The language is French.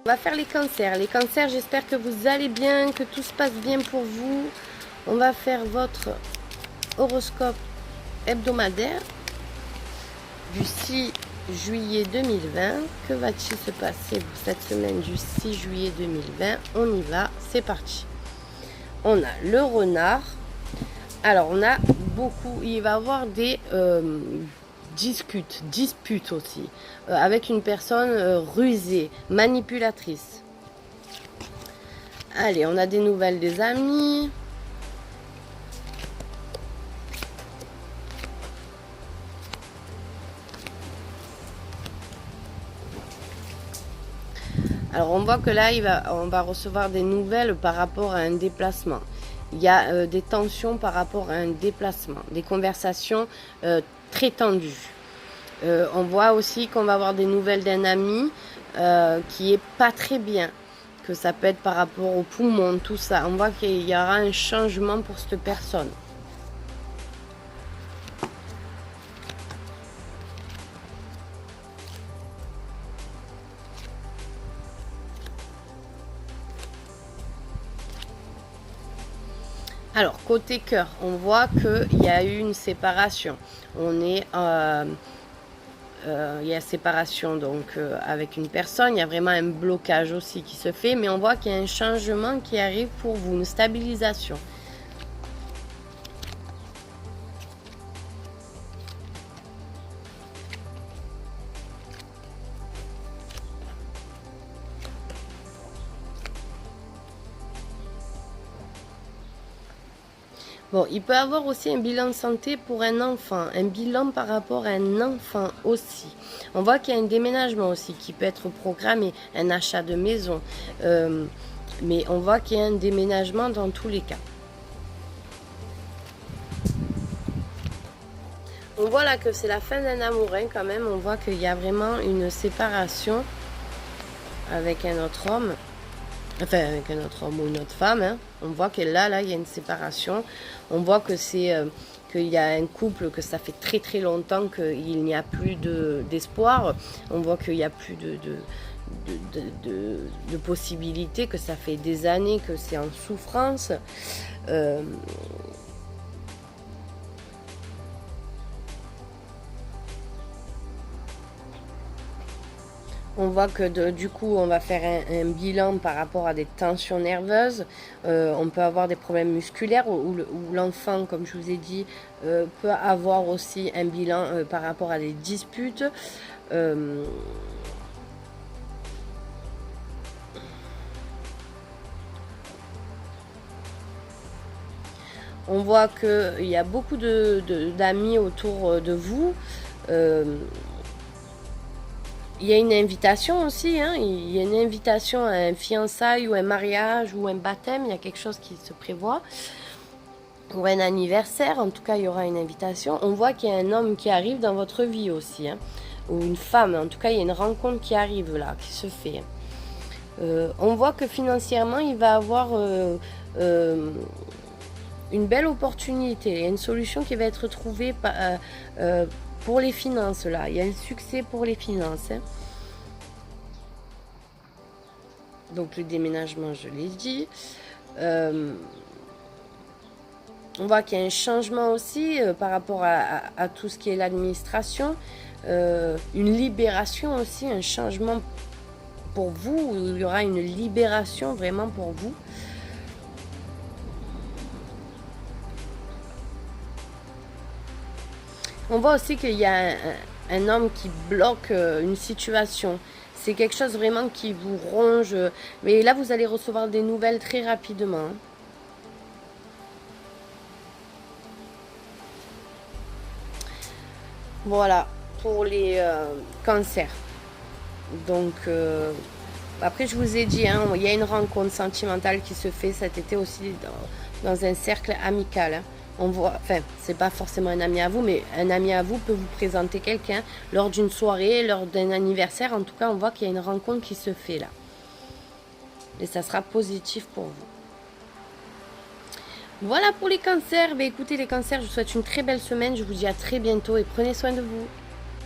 On va faire les cancers. Les cancers, j'espère que vous allez bien, que tout se passe bien pour vous. On va faire votre horoscope hebdomadaire du 6 juillet 2020. Que va-t-il se passer cette semaine du 6 juillet 2020? On y va, c'est parti. On a le renard. Alors, on a beaucoup, il va y avoir des disputes aussi, avec une personne rusée, manipulatrice. Allez, on a des nouvelles des amis. Alors, on voit que là, on va recevoir des nouvelles par rapport à un déplacement. Il y a des tensions par rapport à un déplacement, des conversations très tendues. On voit aussi qu'on va avoir des nouvelles d'un ami qui est pas très bien, que ça peut être par rapport au poumon, tout ça. On voit qu'il y aura un changement pour cette personne. Alors, côté cœur, on voit qu'il y a eu une séparation. Il y a séparation donc avec une personne, il y a vraiment un blocage aussi qui se fait, mais on voit qu'il y a un changement qui arrive pour vous, une stabilisation. Bon, il peut avoir aussi un bilan de santé pour un enfant, un bilan par rapport à un enfant aussi. On voit qu'il y a un déménagement aussi qui peut être programmé, un achat de maison. Mais on voit qu'il y a un déménagement dans tous les cas. On voit là que c'est la fin d'un amour quand même. On voit qu'il y a vraiment une séparation avec un autre homme. Enfin, avec un autre homme ou une autre femme, hein. On voit que là, il y a une séparation. On voit que qu'il y a un couple, que ça fait très très longtemps qu'il n'y a plus d'espoir. On voit qu'il n'y a plus de possibilités, que ça fait des années que c'est en souffrance. On voit que du coup, on va faire un bilan par rapport à des tensions nerveuses. On peut avoir des problèmes musculaires ou l'enfant, comme je vous ai dit, peut avoir aussi un bilan par rapport à des disputes. On voit qu'il y a beaucoup d'amis autour de vous. Il y a une invitation aussi, hein. Il y a une invitation à un fiançailles ou un mariage ou un baptême, il y a quelque chose qui se prévoit. Ou un anniversaire, en tout cas il y aura une invitation. On voit qu'il y a un homme qui arrive dans votre vie aussi, hein. Ou une femme, en tout cas il y a une rencontre qui arrive là, qui se fait. On voit que financièrement il va avoir une belle opportunité, il y a une solution qui va être trouvée pour les finances là, il y a un succès pour les finances, hein. Donc le déménagement, je l'ai dit. On voit qu'il y a un changement aussi par rapport à tout ce qui est l'administration, une libération aussi, un changement pour vous, il y aura une libération vraiment pour vous. On voit aussi qu'il y a un homme qui bloque une situation. C'est quelque chose vraiment qui vous ronge. Mais là, vous allez recevoir des nouvelles très rapidement. Voilà, pour les cancers. Donc, après, je vous ai dit, hein, il y a une rencontre sentimentale qui se fait cet été aussi dans un cercle amical, hein. On voit, enfin, c'est pas forcément un ami à vous, mais un ami à vous peut vous présenter quelqu'un lors d'une soirée, lors d'un anniversaire. En tout cas, on voit qu'il y a une rencontre qui se fait là. Et ça sera positif pour vous. Voilà pour les cancers. Mais écoutez, les cancers, je vous souhaite une très belle semaine. Je vous dis à très bientôt et prenez soin de vous.